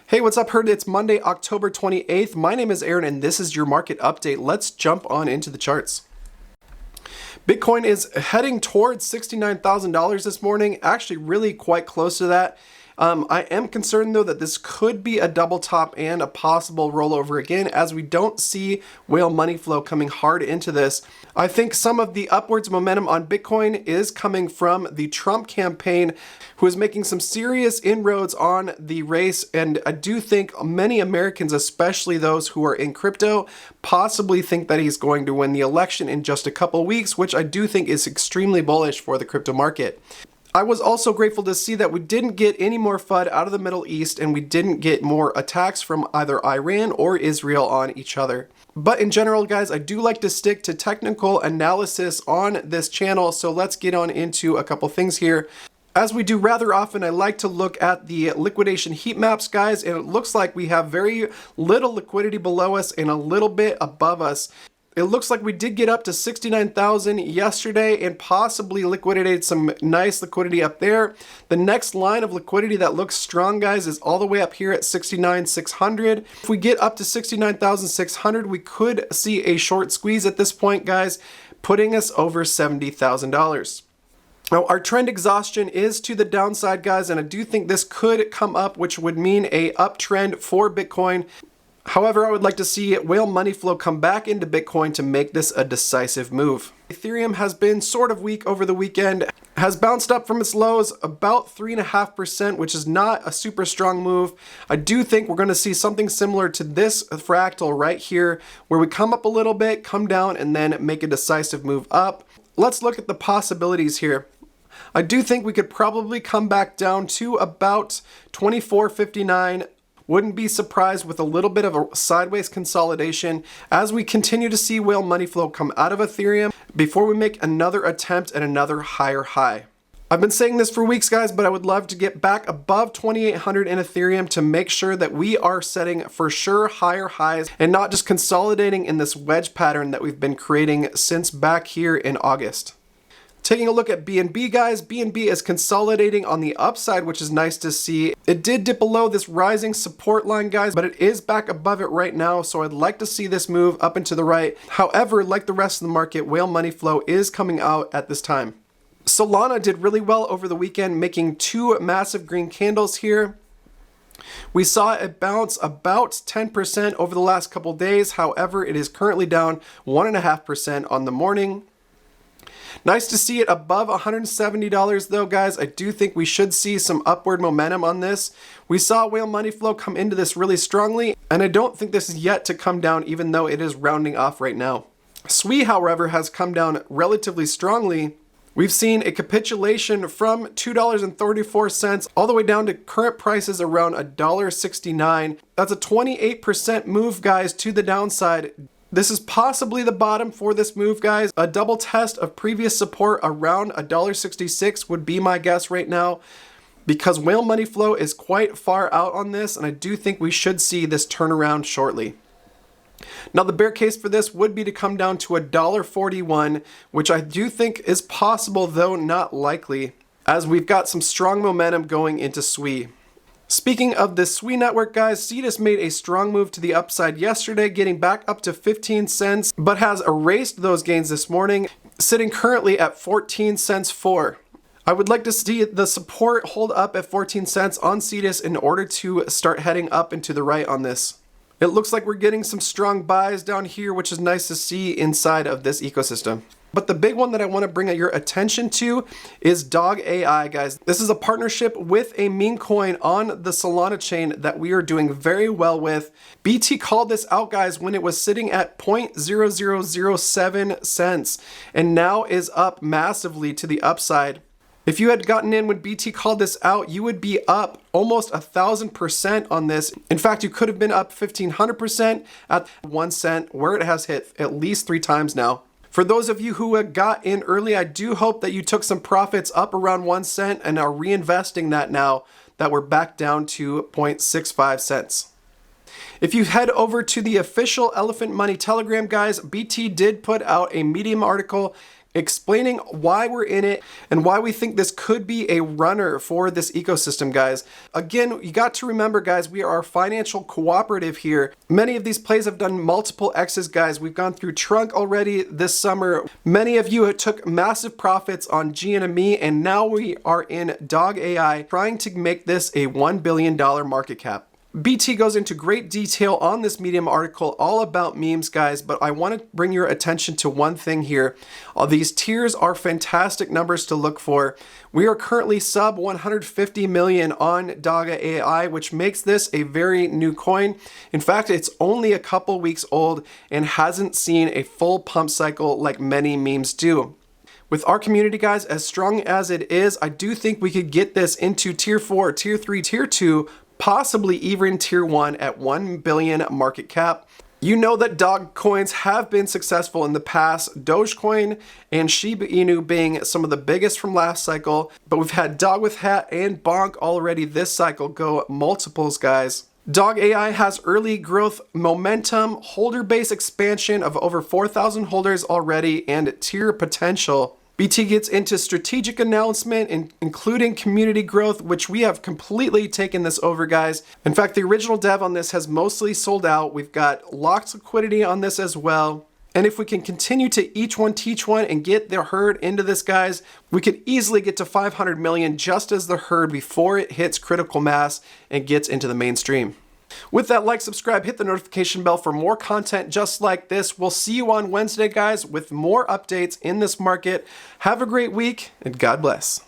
Hey, what's up, Herd? It's Monday, October 28th. My name is Aaron, and this is your market update. Let's jump on into the charts. Bitcoin is heading towards $69,000 this morning, actually really quite close to that. I am concerned though that this could be a double top and a possible rollover again, as we don't see whale money flow coming hard into this. I think some of the upwards momentum on Bitcoin is coming from the Trump campaign, who is making some serious inroads on the race, and I do think many Americans, especially those who are in crypto, possibly think that he's going to win the election in just a couple weeks, which I do think is extremely bullish for the crypto market. I was also grateful to see that we didn't get any more FUD out of the Middle East, and we didn't get more attacks from either Iran or Israel on each other. But in general, guys, I do like to stick to technical analysis on this channel, so let's get on into a couple things here. As we do rather often, I like to look at the liquidation heat maps, guys, and it looks like we have very little liquidity below us and a little bit above us. It looks like we did get up to 69,000 yesterday and possibly liquidated some nice liquidity up there. The next line of liquidity that looks strong, guys, is all the way up here at 69,600. If we get up to 69,600, we could see a short squeeze at this point, guys, putting us over $70,000. Now, our trend exhaustion is to the downside, guys, and I do think this could come up, which would mean a uptrend for Bitcoin. However, I would like to see whale money flow come back into Bitcoin to make this a decisive move. Ethereum has been sort of weak over the weekend, has bounced up from its lows about 3.5%, which is not a super strong move. I do think we're going to see something similar to this fractal right here, where we come up a little bit, come down, and then make a decisive move up. Let's look at the possibilities here. I do think we could probably come back down to about 24.59. Wouldn't be surprised with a little bit of a sideways consolidation as we continue to see whale money flow come out of Ethereum before we make another attempt at another higher high. I've been saying this for weeks, guys, but I would love to get back above 2,800 in Ethereum to make sure that we are setting for sure higher highs and not just consolidating in this wedge pattern that we've been creating since back here in August. Taking a look at BNB, guys, BNB is consolidating on the upside, which is nice to see. It did dip below this rising support line, guys, but it is back above it right now, so I'd like to see this move up and to the right. However, like the rest of the market, whale money flow is coming out at this time. Solana did really well over the weekend, making two massive green candles here. We saw it bounce about 10% over the last couple days. However, it is currently down 1.5% on the morning. Nice to see it above $170 though, guys. I do think we should see some upward momentum on this. We saw whale money flow come into this really strongly, and I don't think this is yet to come down, even though it is rounding off right now. SWI, however, has come down relatively strongly. We've seen a capitulation from $2.34 all the way down to current prices around $1.69. That's a 28% move, guys, to the downside. This is possibly the bottom for this move, guys. A double test of previous support around $1.66 would be my guess right now, because whale money flow is quite far out on this, and I do think we should see this turnaround shortly. Now, the bear case for this would be to come down to $1.41, which I do think is possible, though not likely, as we've got some strong momentum going into SWI. Speaking of this SWI network, guys, Cetus made a strong move to the upside yesterday, getting back up to 15 cents, but has erased those gains this morning, sitting currently at 14 cents for. I would like to see the support hold up at 14 cents on Cetus in order to start heading up and to the right on this. It looks like we're getting some strong buys down here, which is nice to see inside of this ecosystem. But the big one that I want to bring your attention to is DOGAI, guys. This is a partnership with a meme coin on the Solana chain that we are doing very well with. BT called this out, guys, when it was sitting at 0.0007 cents and now is up massively to the upside. If you had gotten in when BT called this out, you would be up almost 1,000% on this. In fact, you could have been up 1,500% at 1 cent, where it has hit at least 3 times now. For those of you who got in early, I do hope that you took some profits up around 1 cent and are reinvesting that now that we're back down to 0.65 cents. If you head over to the official Elephant Money Telegram, guys, BT did put out a Medium article explaining why we're in it and why we think this could be a runner for this ecosystem, guys. Again, you got to remember, guys, we are a financial cooperative here. Many of these plays have done multiple X's, guys. We've gone through Trunk already this summer. Many of you took massive profits on GNME, and now we are in DOGAI trying to make this a $1 billion market cap. BT goes into great detail on this Medium article all about memes, guys, but I want to bring your attention to one thing here. These tiers are fantastic numbers to look for. We are currently sub 150 million on DOGAI, which makes this a very new coin. In fact, it's only a couple weeks old and hasn't seen a full pump cycle like many memes do. With our community, guys, as strong as it is, I do think we could get this into tier 4, tier 3, tier 2, possibly even tier 1 at 1 billion market cap. You know that dog coins have been successful in the past, Dogecoin and Shiba Inu being some of the biggest from last cycle, but we've had Dog with Hat and Bonk already this cycle go multiples, guys. DOGAI has early growth momentum, holder base expansion of over 4,000 holders already, and tier potential. BT gets into strategic announcement, including community growth, which we have completely taken this over, guys. In fact, the original dev on this has mostly sold out. We've got locked liquidity on this as well. And if we can continue to each one teach one and get the herd into this, guys, we could easily get to 500 million just as the herd before it hits critical mass and gets into the mainstream. With that, like, subscribe, hit the notification bell for more content just like this. We'll see you on Wednesday, guys, with more updates in this market. Have a great week, and God bless.